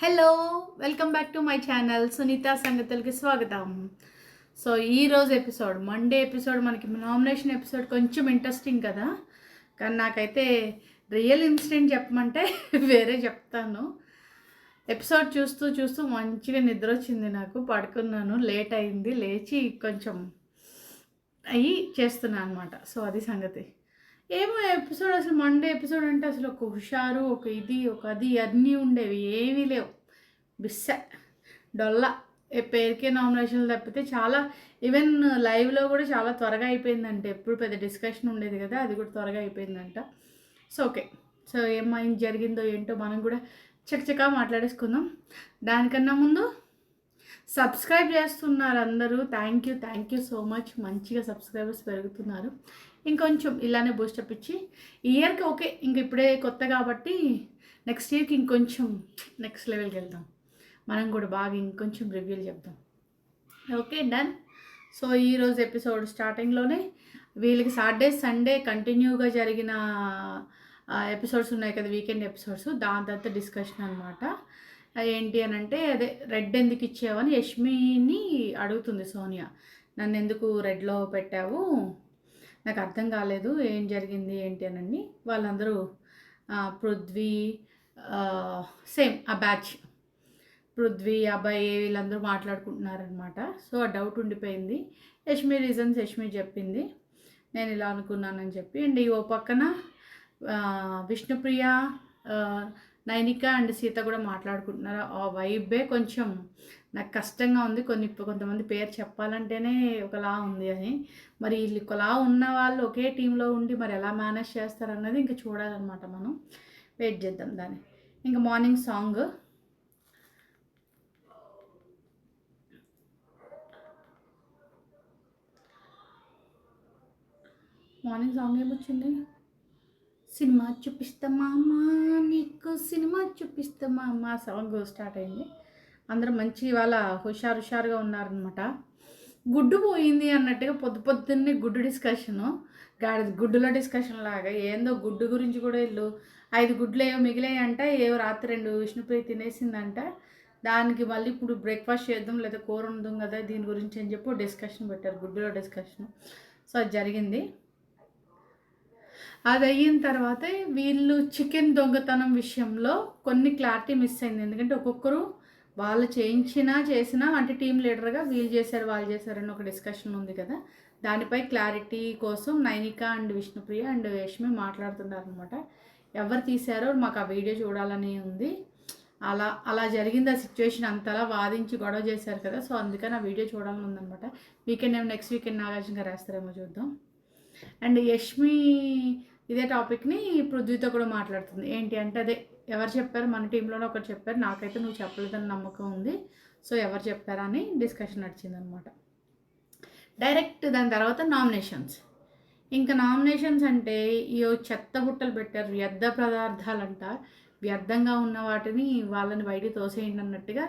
Hello welcome back to my channel Sunitha సంగతులకి స్వాగతం. So ఈరోజు ఎపిసోడ్ మండే ఎపిసోడ్ మనకి నామినేషన్ ఎపిసోడ్ కొంచెం ఇంట్రెస్టింగ్ కదా, కానీ నాకైతే రియల్ ఇన్సిడెంట్ చెప్పమంటే వేరే చెప్తాను. ఎపిసోడ్ చూస్తూ చూస్తూ మంచిగా నిద్ర వచ్చింది, నాకు పడుకున్నాను, లేట్ అయింది, లేచి కొంచెం అయ్యి చేస్తున్నాను అనమాట. సో అది సంగతి. ఏమో ఎపిసోడ్ అసలు మండే ఎపిసోడ్ అంటే అసలు ఒక హుషారు, ఒక ఇది, ఒక అది అన్నీ ఉండేవి, ఏమీ లేవు. బిస్స డొల్ల పేరుకే నామినేషన్లు తప్పితే చాలా ఈవెన్ లైవ్లో కూడా చాలా త్వరగా అయిపోయిందంటే, ఎప్పుడు పెద్ద డిస్కషన్ ఉండేది కదా, అది కూడా త్వరగా అయిపోయిందంట. సో ఓకే, సో ఏమైంది జరిగిందో ఏంటో మనం కూడా చకచకా మాట్లాడేసుకుందాం. దానికన్నా ముందు సబ్స్క్రైబ్ చేస్తున్నారు అందరూ, థ్యాంక్ యూ సో మచ్. మంచిగా సబ్స్క్రైబర్స్ పెరుగుతున్నారు. ఇంకొంచెం ఇలానే బూస్టప్ ఇచ్చి ఇయర్కి ఓకే, ఇంక ఇప్పుడే కొత్త కాబట్టి నెక్స్ట్ ఇయర్కి ఇంకొంచెం నెక్స్ట్ లెవెల్కి వెళ్దాం, మనం కూడా బాగా ఇంకొంచెం రివ్యూలు చెప్దాం. Okay done. సో ఈరోజు ఎపిసోడ్ స్టార్టింగ్లోనే వీళ్ళకి సాటర్డే సండే కంటిన్యూగా జరిగిన ఎపిసోడ్స్ ఉన్నాయి కదా, వీకెండ్ ఎపిసోడ్స్, దాని తర్వాత డిస్కషన్ అనమాట. ఏంటి అని అంటే, అదే రెడ్ ఎందుకు ఇచ్చావని యష్మిని అడుగుతుంది సోనియా. నన్ను ఎందుకు రెడ్లో పెట్టావు, నాకు అర్థం కాలేదు, ఏం జరిగింది ఏంటి అని. వాళ్ళందరూ పృథ్వీ సేమ్ ఆ బ్యాచ్, పృథ్వీ అబ్బాయి వీళ్ళందరూ మాట్లాడుకుంటున్నారనమాట. సో ఆ డౌట్ ఉండిపోయింది. యష్మి రీజన్స్ యష్మి చెప్పింది, నేను ఇలా అనుకున్నానని చెప్పి. అండ్ ఈ ఓ పక్కన విష్ణుప్రియ, నైనిక అండ్ సీత కూడా మాట్లాడుకుంటున్నారు. ఆ వైబే కొంచెం నాకు కష్టంగా ఉంది. కొంతమంది పేరు చెప్పాలంటేనే ఒకలా ఉంది అని. మరి వీళ్ళు ఒకలా ఉన్న వాళ్ళు ఒకే టీంలో ఉండి మరి ఎలా మేనేజ్ చేస్తారన్నది ఇంకా చూడాలన్నమాట. మనం వెయిట్ చేద్దాం దాన్ని. ఇంకా మార్నింగ్ సాంగ్ ఏమొచ్చింది, సినిమా చూపిస్తామా నీకు, సినిమా చూపిస్తామా సాంగ్ స్టార్ట్ అయింది. అందరూ మంచి వాళ్ళ హుషారుగా ఉన్నారనమాట. గుడ్డు పోయింది అన్నట్టుగా పొద్దున్నే గుడ్డు డిస్కషను, గుడ్డులో డిస్కషన్ లాగా ఏందో గుడ్డు గురించి కూడా వీళ్ళు 5 గుడ్లు ఏవో మిగిలాయి అంట, ఏవో రాత్రి 2 విష్ణుప్రియ తినేసిందంట. దానికి మళ్ళీ ఇప్పుడు బ్రేక్ఫాస్ట్ చేద్దాం లేదా కూర ఉందాం కదా దీని గురించి అని చెప్పి డిస్కషన్ పెట్టారు, గుడ్డులో డిస్కషన్. సో అది జరిగింది. అది అయిన తర్వాత వీళ్ళు చికెన్ దొంగతనం విషయంలో కొన్ని క్లారిటీ మిస్ అయింది. ఎందుకంటే ఒక్కొక్కరు వాళ్ళు చేసినా అంటే టీం లీడర్గా వీళ్ళు చేశారు వాళ్ళు చేశారని ఒక డిస్కషన్ ఉంది కదా, దానిపై క్లారిటీ కోసం నైనిక అండ్ విష్ణుప్రియ అండ్ యష్మి మాట్లాడుతున్నారు అనమాట. ఎవరు తీశారో మాకు ఆ వీడియో చూడాలని ఉంది. అలా జరిగింది ఆ సిచ్యువేషన్, అంతలా వాదించి గొడవ చేశారు కదా, సో అందుకని ఆ వీడియో చూడాలని ఉందనమాట. నెక్స్ట్ వీకెండ్ నాగార్జున గారు వేస్తారేమో చూద్దాం. అండ్ యష్మి ఇదే టాపిక్ని పృథ్వీతో కూడా మాట్లాడుతుంది. ఏంటి అంటే అదే ఎవరు చెప్పారు, మన టీంలోనే ఒకరు చెప్పారు, నాకైతే నువ్వు చెప్పలేదని నమ్మకం ఉంది, సో ఎవరు చెప్పారా అని డిస్కషన్ నడిచిందనమాట. డైరెక్ట్ దాని తర్వాత నామినేషన్స్. ఇంకా నామినేషన్స్ అంటే ఈ చెత్త బుట్టలు పెట్టారు, వ్యర్థ పదార్థాలంట, వ్యర్థంగా ఉన్న వాటిని వాళ్ళని బయటికి తోసేయండి అన్నట్టుగా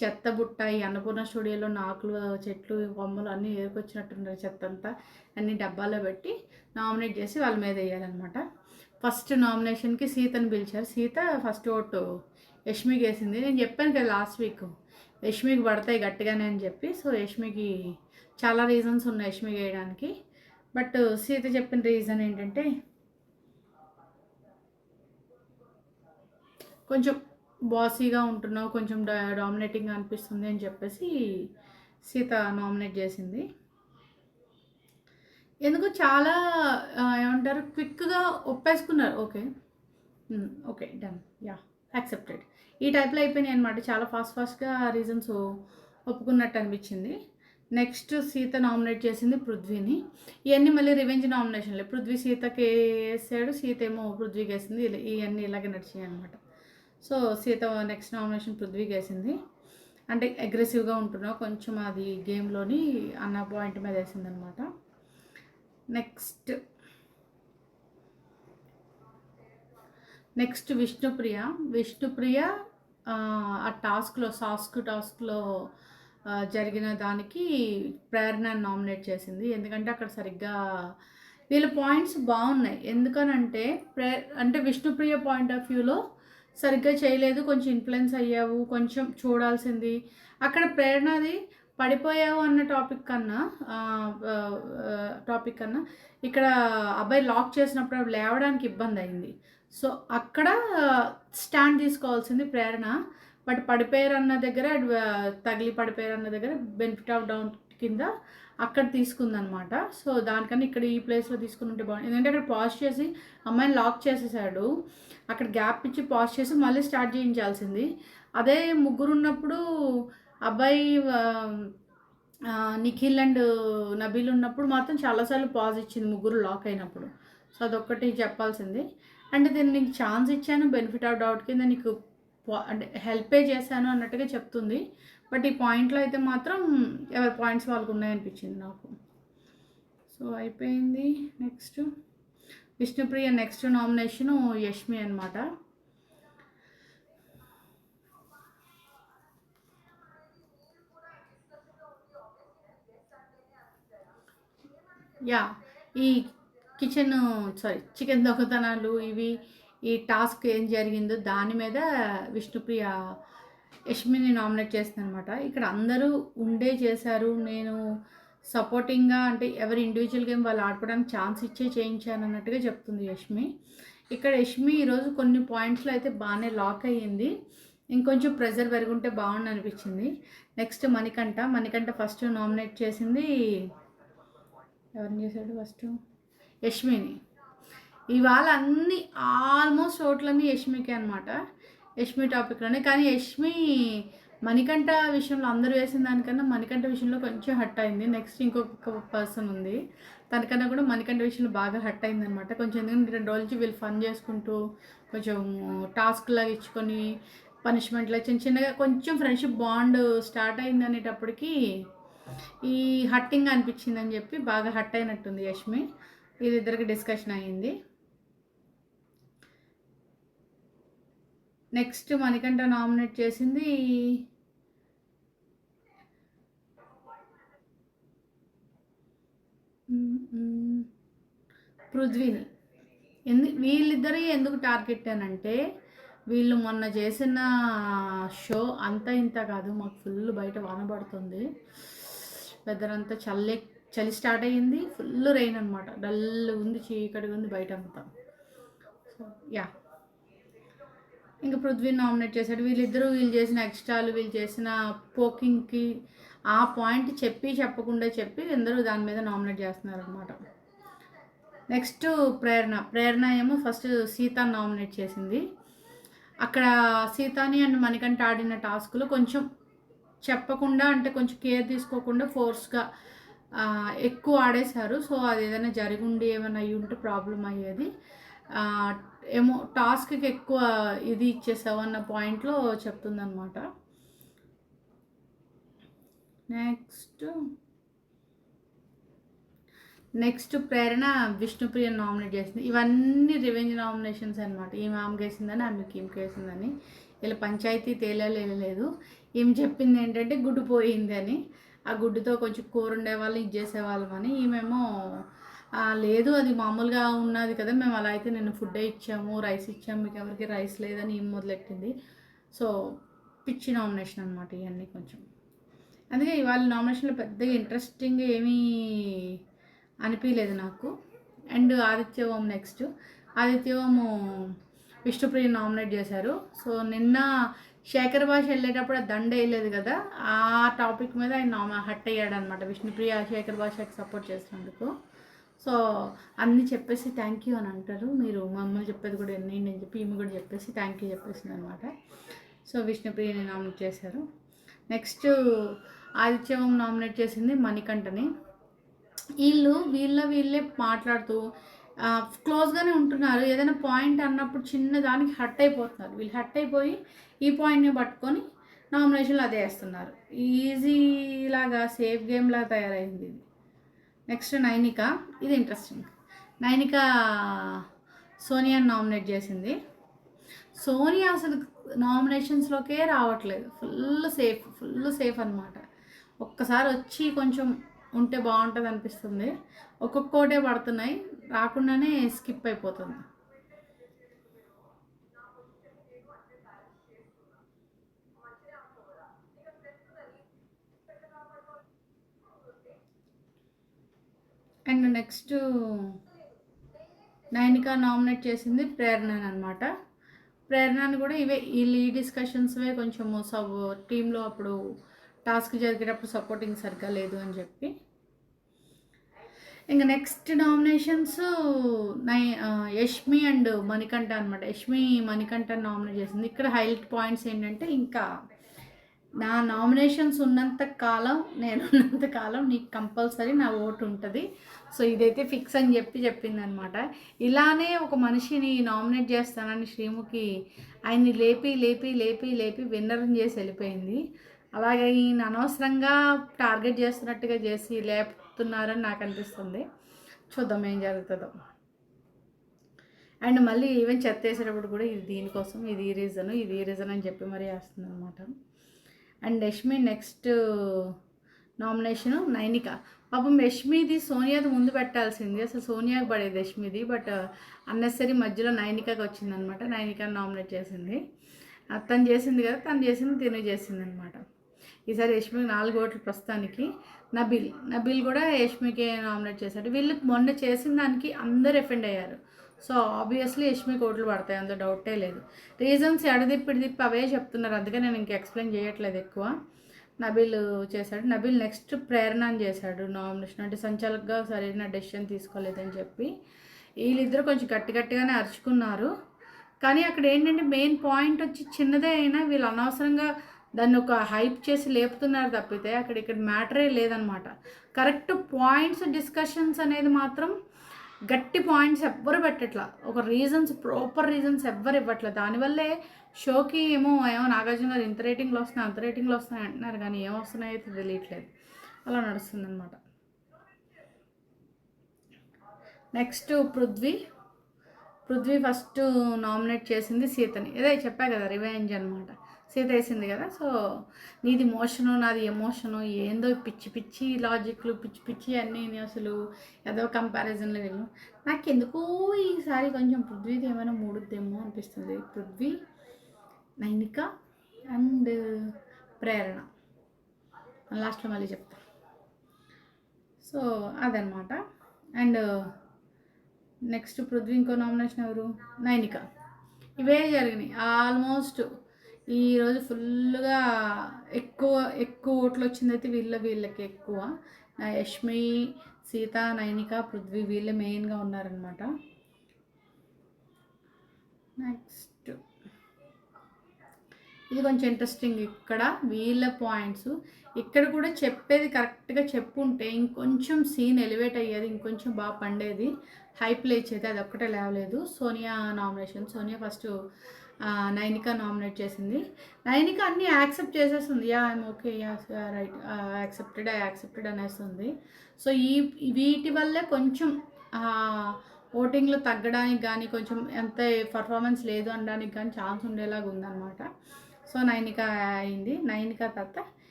చెత్త బుట్ట. ఈ అన్నపూర్ణ స్టూడియోలో ఆకులు, చెట్లు, బొమ్మలు అన్నీ ఏరుకొచ్చినట్టున్నారు, చెత్త అంతా అన్ని డబ్బాలో పెట్టి నామినేట్ చేసి వాళ్ళ మీద వేయాలన్నమాట. ఫస్ట్ నామినేషన్కి సీతను పిలిచారు. సీత ఫస్ట్ ఓటు యష్మికి వేసింది. నేను చెప్పాను కదా లాస్ట్ వీక్ యష్మికి పడతాయి గట్టిగానే అని చెప్పి. సో యష్మికి చాలా రీజన్స్ ఉన్నాయి యష్మికి వేయడానికి. బట్ సీత చెప్పిన రీజన్ ఏంటంటే, కొంచెం బాసీగా ఉంటున్నావు, కొంచెం డామినేటింగ్గా అనిపిస్తుంది అని చెప్పేసి సీత నామినేట్ చేసింది. ఎందుకు చాలా ఏమంటారు క్విక్గా ఒప్పేసుకున్నారు. ఓకే డన్, యా యాక్సెప్టెడ్, ఈ టైప్లో అయిపోయినాయి అనమాట. చాలా ఫాస్ట్గా రీజన్స్ ఒప్పుకున్నట్టు అనిపించింది. నెక్స్ట్ సీత నామినేట్ చేసింది పృథ్వీని. ఇవన్నీ మళ్ళీ రివెంజ్ నామినేషన్లే. పృథ్వీ సీతకి వేసాడు, సీత ఏమో పృథ్వీకి వేసింది. ఇవన్నీ ఇలాగే నడిచాయి అనమాట. సో సీత నెక్స్ట్ నామినేషన్ పృథ్వీకి వేసింది. అంటే అగ్రెసివ్గా ఉంటున్నావు కొంచెం, అది గేమ్లోని అన్న పాయింట్ మీద వేసింది అనమాట. నెక్స్ట్ విష్ణుప్రియ ఆ టాస్క్లో జరిగిన దానికి ప్రేరణ నామినేట్ చేసింది. ఎందుకంటే అక్కడ సరిగ్గా వీళ్ళ పాయింట్స్ బాగున్నాయి. ఎందుకనంటే అంటే విష్ణుప్రియ పాయింట్ ఆఫ్ వ్యూలో సరిగ్గా చేయలేదు, కొంచెం ఇన్ఫ్లుయెన్స్ అయ్యావు, కొంచెం చూడాల్సింది. అక్కడ ప్రేరణది పడిపోయావు అన్న టాపిక్ కన్నా ఇక్కడ అబ్బాయి లాక్ చేసినప్పుడు లేవడానికి ఇబ్బంది అయింది. సో అక్కడ స్టాండ్ తీసుకోవాల్సింది ప్రేరణ. బట్ పడిపోయారు అన్న దగ్గర తగిలి పడిపోయారు అన్న దగ్గర బెనిఫిట్ ఆఫ్ డౌన్ కింద అక్కడ తీసుకుందనమాట. సో దానికన్నా ఇక్కడ ఈ ప్లేస్లో తీసుకుని ఉంటే బాగుంది. ఎందుకంటే అక్కడ పాజ్ చేసి అమ్మాయిని లాక్ చేసేసాడు, అక్కడ గ్యాప్ ఇచ్చి పాజ్ చేసి మళ్ళీ స్టార్ట్ చేయించాల్సింది. అదే ముగ్గురు ఉన్నప్పుడు అబ్బాయి నిఖిల్ అండ్ నబీల్ ఉన్నప్పుడు మాత్రం చాలాసార్లు పాజ్ ఇచ్చింది ముగ్గురు లాక్ అయినప్పుడు. సో అదొక్కటి చెప్పాల్సింది. అంటే దీన్ని నీకు ఛాన్స్ ఇచ్చాను, బెనిఫిట్ ఆఫ్ డౌట్ కింద నీకు అంటే హెల్పే చేశాను అన్నట్టుగా చెప్తుంది. బట్ ఈ పాయింట్లో అయితే మాత్రం ఎవరి పాయింట్స్ వాళ్ళకు ఉన్నాయనిపించింది నాకు. సో అయిపోయింది. Next Vishnupriya next nomination Yashmi అనమాట. యా, ఈ చికెన్ దొంగతనాలు ఇవి ఈ టాస్క్ ఏం జరిగిందో దాని మీద విష్ణుప్రియ యష్మిని నామినేట్ చేస్తుంది అనమాట. ఇక్కడ అందరూ ఉండే చేశారు, నేను సపోర్టింగ్గా అంటే ఎవరి ఇండివిజువల్ గేమ్ వాళ్ళు ఆడుకోవడానికి ఛాన్స్ ఇచ్చే చేయించాను అన్నట్టుగా చెప్తుంది యష్మి. ఇక్కడ యష్మి ఈరోజు కొన్ని పాయింట్స్లో అయితే బాగానే లాక్ అయ్యింది, ఇంకొంచెం ప్రెజర్ పెరుగుంటే బాగుండు అనిపించింది. నెక్స్ట్ మణికంఠ ఫస్ట్ నామినేట్ చేసింది, ఎవరిని చేశాడు ఫస్ట్? యష్మిని. ఇవాళ అన్ని ఆల్మోస్ట్ ఓట్లన్నీ యష్మికే అనమాట, యష్మి టాపిక్లోనే. కానీ యష్మి మణికంఠ విషయంలో అందరూ వేసిన దానికన్నా మణికంఠ విషయంలో కొంచెం హట్ అయింది. నెక్స్ట్ ఇంకొక పర్సన్ ఉంది, తనకన్నా కూడా మణికంఠ విషయంలో బాగా హట్ అయింది అనమాట. కొంచెం ఎందుకంటే 2 రోజుల నుంచి వీళ్ళు ఫన్ చేసుకుంటూ కొంచెం టాస్క్ లాగా ఇచ్చుకొని పనిష్మెంట్లో చిన్నగా కొంచెం ఫ్రెండ్షిప్ బాండ్ స్టార్ట్ అయింది అనేటప్పటికీ ఈ హట్టింగ్ అనిపించింది అని చెప్పి బాగా హట్ అయినట్టుంది యష్మి. ఇది ఇద్దరికి డిస్కషన్ అయ్యింది. నెక్స్ట్ మణికంఠ నామినేట్ చేసింది పృథ్వీని. వీళ్ళిద్దరి ఎందుకు టార్గెట్ అనంటే వీళ్ళు మొన్న చేసిన షో అంతా ఇంత కాదు, మాకు ఫుల్ బయట వాన పడుతుంది, వెదర్ అంతా చలి స్టార్ట్ అయ్యింది, ఫుల్ రెయిన్ అనమాట, డల్ ఉంది, చీకటిగా ఉంది బయట అంతా. సో యా, ఇంకా పృథ్వీని నామినేట్ చేశాడు. వీళ్ళు చేసిన ఎక్స్ట్రాలు, వీళ్ళు చేసిన పోకింగ్కి ఆ పాయింట్ చెప్పకుండా చెప్పి అందరూ దాని మీద నామినేట్ చేస్తున్నారు అనమాట. నెక్స్ట్ ప్రేరణ ఏమో ఫస్ట్ సీతాని నామినేట్ చేసింది. అక్కడ సీతాని అండ్ మణికంఠ ఆడిన టాస్క్లో కొంచెం చెప్పకుండా అంటే కొంచెం కేర్ తీసుకోకుండా ఫోర్స్గా ఎక్కువ ఆడేశారు. సో అది ఏదైనా జరిగుండి ఏమైనా అయ్యి ఉంటే ప్రాబ్లం అయ్యేది. ఏమో టాస్క్కి ఎక్కువ ఇది ఇచ్చేసావు అన్న పాయింట్లో చెప్తుందన్నమాట. నెక్స్ట్ ప్రేరణ విష్ణుప్రియ నామినేట్ చేసింది. ఇవన్నీ రివెంజ్ నామినేషన్స్ అనమాట. ఈమె ఆమెకి వేసిందని ఆమెకి ఈమెకి వేసిందని, ఇలా పంచాయతీ తేలేదు. ఈమె చెప్పింది ఏంటంటే గుడ్డు పోయింది అని, ఆ గుడ్డుతో కొంచెం కూర ఉండేవాళ్ళు ఇది చేసేవాళ్ళం అని. ఈమెమో లేదు అది మామూలుగా ఉన్నది కదా, మేము అలా అయితే నేను ఫుడ్ ఇచ్చాము, రైస్ ఇచ్చాము, మీకు ఎవరికి రైస్ లేదని ఈమె మొదలెట్టింది. సో పిచ్చి నామినేషన్ అనమాట ఇవన్నీ కొంచెం. అందుకే ఇవాళ నామినేషన్లో పెద్దగా ఇంట్రెస్టింగ్ ఏమీ అనిపించలేదు నాకు. అండ్ ఆదిత్యవం నెక్స్ట్ ఆదిత్యవము విష్ణుప్రియ నామినేట్ చేశారు. సో నిన్న శేఖర్ భాష వెళ్ళేటప్పుడు ఆ దండ వేయలేదు కదా, ఆ టాపిక్ మీద ఆయన హట్ అయ్యాడు అనమాట. విష్ణుప్రియ శేఖర్ భాషకి సపోర్ట్ చేసినందుకు. సో అన్నీ చెప్పేసి థ్యాంక్ యూ అని అంటారు, మీరు మమ్మల్ని చెప్పేది కూడా ఎన్నండి అని చెప్పి ఈమె కూడా చెప్పేసి థ్యాంక్ యూ చెప్పేసింది అనమాట. సో విష్ణుప్రియని నామినేట్ చేశారు. నెక్స్ట్ ఆదిత్యవం నామినేట్ చేసింది మణికంఠని. వీళ్ళే మాట్లాడుతూ క్లోజ్గానే ఉంటున్నారు, ఏదైనా పాయింట్ అన్నప్పుడు చిన్న దానికి హట్ అయిపోతున్నారు. వీళ్ళు హట్ అయిపోయి ఈ పాయింట్ని పట్టుకొని నామినేషన్లు అదే వేస్తున్నారు. ఈజీ లాగా సేఫ్ గేమ్ లాగా తయారైంది ఇది. నెక్స్ట్ నైనిక, ఇది ఇంట్రెస్టింగ్. నైనిక సోనియాని నామినేట్ చేసింది. సోనియా అసలు నామినేషన్స్లోకే రావట్లేదు, ఫుల్ సేఫ్ అనమాట. ఒక్కసారి వచ్చి కొంచెం ఉంటే బాగుంటుంది అనిపిస్తుంది, ఒక్కొక్కటే పడుతున్నాయి, రాకుండానే స్కిప్ అయిపోతుంది. అండ్ నెక్స్ట్ నైనిక నామినేట్ చేసింది ప్రేరణని అనమాట. ప్రేరణని కూడా వీళ్ళు ఈ డిస్కషన్స్వే కొంచెము టీంలో అప్పుడు టాస్క్ జరిగేటప్పుడు సపోర్టింగ్ సరిగ్గా లేదు అని చెప్పి. ఇంకా next nominations Yashmi and Manikanta అనమాట. యష్మి మణికంఠ నామినేట్ చేసింది. ఇక్కడ హైలైట్ పాయింట్స్ ఏంటంటే, ఇంకా నా నామినేషన్స్ ఉన్నంత కాలం, నేను ఉన్నంత కాలం నీకు కంపల్సరీ నా ఓటు ఉంటుంది, సో ఇదైతే ఫిక్స్ అని చెప్పింది అనమాట. ఇలానే ఒక మనిషిని నామినేట్ చేస్తానని శ్రీముఖి ఆయన్ని లేపి లేపి లేపి లేపి విన్నర్ని చేసి వెళ్ళిపోయింది. అలాగే ఈయన అనవసరంగా టార్గెట్ చేస్తున్నట్టుగా చేసి లేపుతున్నారని నాకు అనిపిస్తుంది. చూద్దాం ఏం జరుగుతుందో. అండ్ మళ్ళీ ఈవెన్ చెత్త వేసేటప్పుడు కూడా ఇది దీనికోసం, ఇది ఈ రీజన్ అని చెప్పి మరీ వేస్తుంది అనమాట. And Yashmi next nomination Nainika. పాపం యష్మిది సోనియాది ముందు పెట్టాల్సింది, అసలు సోనియాకి పడేది యష్మిది, బట్ అన్నెసరీ మధ్యలో నైనికాకి వచ్చిందనమాట. నైనికాని నామినేట్ చేసింది. తను చేసింది కదా, తను చేసింది తిను చేసింది అనమాట. ఈసారి యష్మికి 4 ఓట్లు ప్రస్తుతానికి. నబిల్ కూడా యష్మికే నామినేట్ చేశాడు. వీళ్ళు మొన్న చేసిన దానికి అందరు ఎఫెండ్ అయ్యారు. సో ఆబ్వియస్లీ యష్మికి ఓట్లు పడతాయి, అందులో డౌటే లేదు. రీజన్స్ ఎడదిప్పి అవే చెప్తున్నారు, అందుకే నేను ఇంక ఎక్స్ప్లెయిన్ చేయట్లేదు ఎక్కువ. నబిల్ చేశాడు. నబిల్ నెక్స్ట్ ప్రేరణ అని చేశాడు నామినేషన్. అంటే సంచాలకుగా సరైన డెసిషన్ తీసుకోలేదని చెప్పి వీళ్ళిద్దరూ కొంచెం గట్టిగానే అరుచుకున్నారు. కానీ అక్కడ ఏంటంటే మెయిన్ పాయింట్ వచ్చి చిన్నదే అయినా వీళ్ళు అనవసరంగా దాన్ని ఒక హైప్ చేసి లేపుతున్నారు తప్పితే ఇక్కడ మ్యాటరే లేదనమాట. కరెక్ట్ పాయింట్స్ డిస్కషన్స్ అనేది మాత్రం గట్టి పాయింట్స్ ఎవ్వరు పెట్టట్లా, ఒక ప్రాపర్ రీజన్స్ ఎవ్వరు ఇవ్వట్లే. దానివల్లే షోకి ఏమో నాగార్జున గారు ఇంత రేటింగ్లో వస్తున్నాయి అంటున్నారు, కానీ ఏమొస్తున్నాయో అయితే తెలియట్లేదు. అలా నడుస్తుంది అనమాట. నెక్స్ట్ పృథ్వీ ఫస్ట్ నామినేట్ చేసింది సీతని. ఇదే చెప్పా కదా, రివెంజ్ అనమాట. సీత వేసింది కదా, సో నీది మోషను నాది ఎమోషను, ఏందో పిచ్చి లాజిక్లు పిచ్చి అన్నీ అసలు ఏదో కంపారిజన్లో వెళ్ళను. నాకు ఎందుకో ఈసారి కొంచెం పృథ్వీది ఏమైనా మూడుద్దేమో అనిపిస్తుంది. పృథ్వీ, నైనిక అండ్ ప్రేరణ. లాస్ట్లో మళ్ళీ చెప్తా. సో అదనమాట. అండ్ నెక్స్ట్ పృథ్వీ, ఇంకో నామినేషన్ ఎవరు, నైనిక. ఇవే జరిగినాయి ఆల్మోస్ట్. ఈరోజు ఫుల్గా ఎక్కువ ఓట్లు వచ్చింది అయితే వీళ్ళకి ఎక్కువ. యష్మి, సీత, నైనిక, పృథ్వీ వీళ్ళే మెయిన్గా ఉన్నారనమాట. నెక్స్ట్ ఇది కొంచెం ఇంట్రెస్టింగ్. ఇక్కడ వీళ్ళ పాయింట్స్ ఇక్కడ కూడా చెప్పేది కరెక్ట్గా చెప్పుంటే ఇంకొంచెం సీన్ ఎలివేట్ అయ్యేది, ఇంకొంచెం బాగా పండేది, హైప్ లేచేది. అది ఒక్కటే లేవలేదు. Sonia nomination. Sonia first Nainika nominate చేసింది. నైనిక అన్నీ యాక్సెప్ట్ చేసేస్తుంది. ఐఎమ్ ఓకే, రైట్, యాక్సెప్టెడ్ అనేస్తుంది. సో వీటి వల్లే కొంచెం ఓటింగ్లో తగ్గడానికి కానీ, కొంచెం ఎంత పర్ఫార్మెన్స్ లేదు అనడానికి కానీ ఛాన్స్ ఉండేలాగా ఉందన్నమాట. సో నైనిక అయింది. నైనిక తర్వాత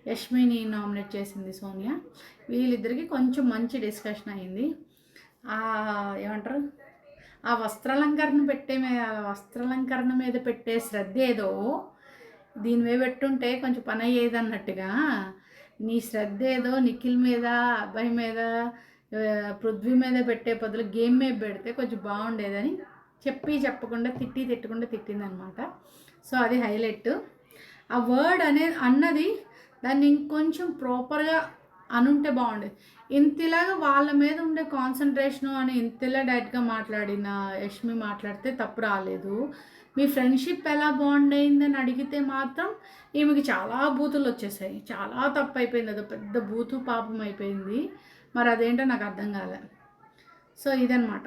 యష్మిని నామినేట్ చేసింది సోనియా. వీళ్ళిద్దరికి కొంచెం మంచి డిస్కషన్ అయింది. ఏమంటారు, ఆ వస్త్రాలంకరణ మీద పెట్టే శ్రద్ధ ఏదో దీని మీద పెట్టుంటే కొంచెం పని అయ్యేది అన్నట్టుగా, నీ శ్రద్ధ ఏదో నిఖిల్ మీద, అబ్బాయి మీద, పృథ్వీ మీద పెట్టే బదులు గేమ్ మీద పెడితే కొంచెం బాగుండేదని చెప్పకుండా తిట్టిందనమాట. సో అది హైలైట్. ఆ వర్డ్ అన్నది దాన్ని ఇంకొంచెం ప్రాపర్గా అనుంటే బాగుండేది. ఇంతలాగా వాళ్ళ మీద ఉండే కాన్సన్ట్రేషను అని ఇంతలా డైరెక్ట్గా మాట్లాడిన యష్మి మాట్లాడితే తప్పు రాలేదు. మీ ఫ్రెండ్షిప్ ఎలా బాండ్ అయిందని అడిగితే మాత్రం ఈమెకి చాలా బూతులు వచ్చేసాయి. చాలా తప్పు అయిపోయింది, అది పెద్ద బూతు పాపం అయిపోయింది. మరి అదేంటో నాకు అర్థం కాలే. సో ఇదనమాట.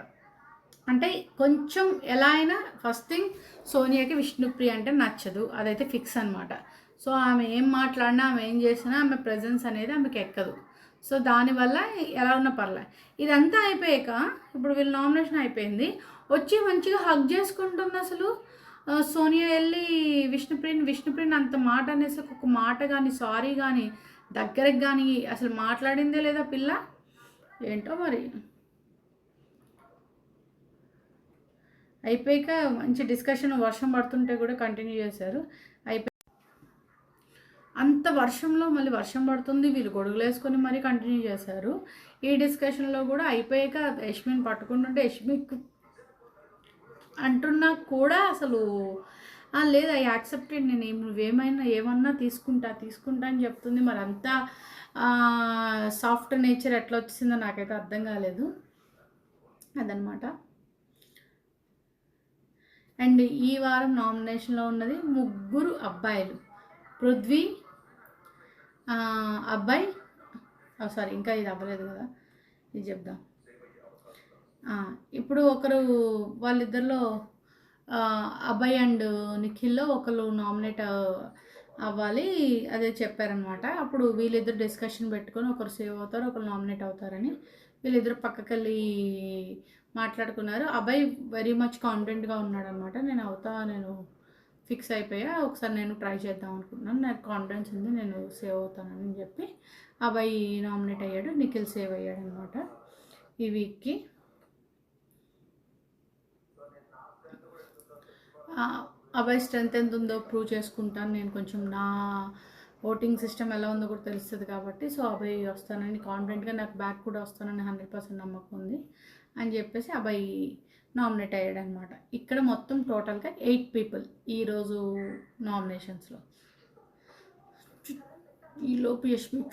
అంటే కొంచెం ఎలా అయినా ఫస్ట్ థింగ్ సోనియాకి విష్ణుప్రియ అంటే నచ్చదు, అదైతే ఫిక్స్ అనమాట. సో ఆమె ఏం మాట్లాడినా, ఆమె ఏం చేసినా ఆమె ప్రెజెన్స్ అనేది ఆమెకి ఎక్కదు. సో దానివల్ల ఎలా ఉన్నా పర్లే. ఇదంతా అయిపోయాక ఇప్పుడు వీళ్ళ నామినేషన్ అయిపోయింది, వచ్చి మంచిగా హగ్ చేసుకుంటుంది. అసలు సోనియా వెళ్ళి విష్ణుప్రియని అంత మాట అనేసి ఒక మాట కానీ, సారీ కానీ, దగ్గరకు కానీ అసలు మాట్లాడిందే లేదా పిల్ల, ఏంటో మరి. అయిపోయాక మంచి డిస్కషన్, వర్షం పడుతుంటే కూడా కంటిన్యూ చేశారు. అంత వర్షంలో మళ్ళీ వర్షం పడుతుంది, వీళ్ళు గొడుగులు వేసుకొని మరీ కంటిన్యూ చేశారు. ఈ డిస్కషన్లో కూడా అయిపోయాక యష్మిని పట్టుకుంటుంటే యష్మి అంటున్నా కూడా అసలు లేదు, ఐ యాక్సెప్టెడ్, నేను నువ్వేమైనా ఏమన్నా తీసుకుంటా అని చెప్తుంది. మరి అంతా సాఫ్ట్ నేచర్ ఎట్లా వచ్చిందో నాకైతే అర్థం కాలేదు. అదనమాట. అండ్ ఈ వారం నామినేషన్లో ఉన్నది 3 అబ్బాయిలు. పృథ్వీ అబ్బాయి, సారీ ఇంకా ఇది అవ్వలేదు కదా, ఇది చెప్దాం. ఇప్పుడు ఒకరు వాళ్ళిద్దరిలో అభయ్ అండ్ నిఖిల్లో ఒకరు నామినేట్ అవ్వాలి, అదే చెప్పారనమాట. అప్పుడు వీళ్ళిద్దరు డిస్కషన్ పెట్టుకొని ఒకరు సేవ్ అవుతారు, ఒకరు నామినేట్ అవుతారని వీళ్ళిద్దరు పక్కకెళ్ళి మాట్లాడుకున్నారు. అభయ్ వెరీ మచ్ కాన్ఫిడెంట్గా ఉన్నాడు అనమాట. నేను ఫిక్స్ అయిపోయా, ఒకసారి నేను ట్రై చేద్దాం అనుకుంటున్నాను, నాకు కాన్ఫిడెన్స్ ఉంది, నేను సేవ్ అవుతానని చెప్పి అభయ్ నామినేట్ అయ్యాడు, నిఖిల్ సేవ్ అయ్యాడు అనమాట ఈ వీక్కి. అభయ్ స్ట్రెంత్ ఎంత ఉందో ప్రూవ్ చేసుకుంటాను నేను, కొంచెం నా ఓటింగ్ సిస్టమ్ ఎలా ఉందో కూడా తెలుస్తుంది కాబట్టి. సో అభయ్ వస్తానని కాన్ఫిడెంట్గా, నాకు బ్యాక్ కూడా వస్తానని 100% నమ్మకం ఉంది అని చెప్పేసి అభయ్ నామినేట్ అయ్యాడు అనమాట. ఇక్కడ మొత్తం టోటల్గా 8 పీపుల్ ఈరోజు నామినేషన్స్లో. ఈలోపు యష్మి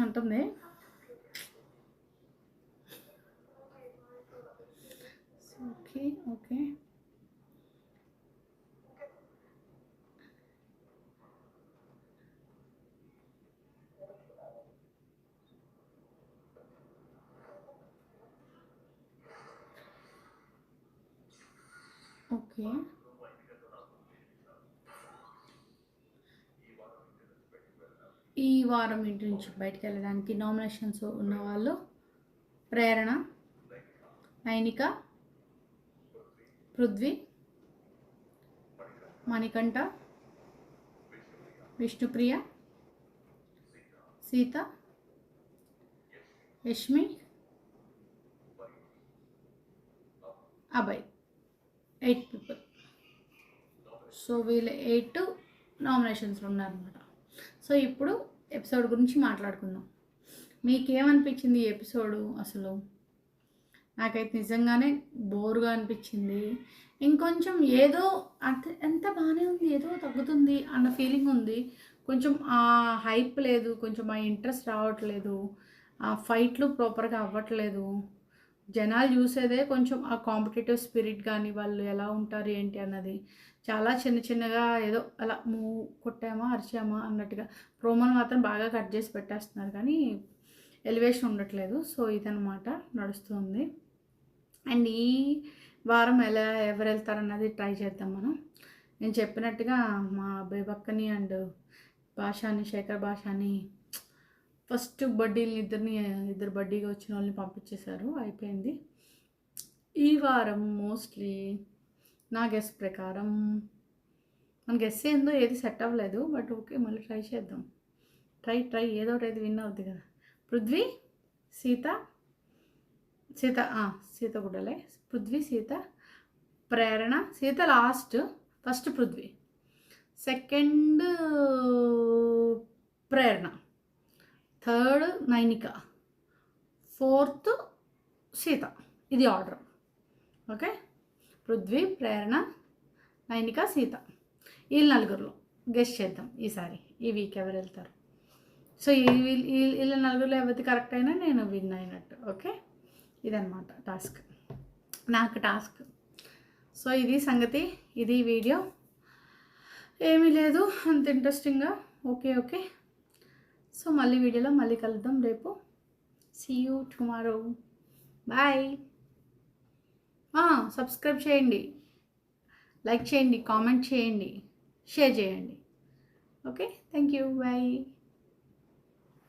అంటుంది. ఓకే ఓకే ఓకే ఈ వారం ఇంటి నుంచి బయటకు వెళ్ళడానికి నామినేషన్స్ ఉన్నవాళ్ళు ప్రేరణ, నైనిక, పృథ్వీ, మణికంఠ, విష్ణుప్రియ, సీత, యష్మి, అభయ్. 8 పీపుల్. సో వీళ్ళు 8 నామినేషన్స్లో ఉన్నారనమాట. సో ఇప్పుడు ఎపిసోడ్ గురించి మాట్లాడుకుందాం. మీకేమనిపించింది ఈ ఎపిసోడు? అసలు నాకైతే నిజంగానే బోర్గా అనిపించింది. ఇంకొంచెం ఏదో ఎంత బాగానే ఉంది, ఏదో తగ్గుతుంది అన్న ఫీలింగ్ ఉంది. కొంచెం ఆ హైప్ లేదు, కొంచెం ఆ ఇంట్రెస్ట్ రావట్లేదు, ఆ ఫైట్లు ప్రాపర్గా అవ్వట్లేదు. జనాలు చూసేదే కొంచెం ఆ కాంపిటేటివ్ స్పిరిట్ కానీ వాళ్ళు ఎలా ఉంటారు ఏంటి అన్నది. చాలా చిన్నగా ఏదో అలా కొట్టామా అరిచామా అన్నట్టుగా ప్రోమోలు మాత్రం బాగా కట్ చేసి పెట్టేస్తున్నారు కానీ ఎలివేషన్ ఉండట్లేదు. సో ఇదనమాట నడుస్తుంది. అండ్ ఈ వారం ఎవరు వెళ్తారన్నది ట్రై చేద్దాం మనం. నేను చెప్పినట్టుగా మా బేబక్కని అండ్ భాషాని, శేఖర్ భాషాని ఫస్ట్ బడ్డీని ఇద్దరు బడ్డీగా వచ్చిన వాళ్ళని పంపించేశారు, అయిపోయింది. ఈ వారం మోస్ట్లీ నా గెస్ ప్రకారం, మన గెస్ ఏందో ఏది సెట్ అవ్వలేదు, బట్ ఓకే మళ్ళీ ట్రై చేద్దాం. ట్రై ఏదో ఒకటి విన్ అవుద్ది కదా. పృథ్వీ, సీత గుడ్డలే, Prithvi, Seetha, Prerana. Seetha last, first Prithvi, second Prerana, third Nainika, fourth Seetha. ఇది ఆర్డర్. ఓకే, పృథ్వీ, ప్రేరణ, నైనిక, సీత. వీళ్ళు 4 గెస్ట్ చేద్దాం ఈసారి, ఈ వీక్ ఎవరు వెళ్తారు. సో వీళ్ళ 4 ఎవరికి కరెక్ట్ అయినా నేను విన్ అయినట్టు. ఓకే, ఇదన్నమాట నాకు టాస్క్. సో ఇది సంగతి, ఇది వీడియో. ఏమీ లేదు అంత ఇంట్రెస్టింగ్గా. ఓకే సో మళ్ళీ వీడియోలో మళ్ళీ కలుద్దాం రేపు. See you tomorrow. Bye. Subscribe చేయండి, లైక్ చేయండి, కామెంట్ చేయండి, షేర్ చేయండి. Okay, thank you, bye.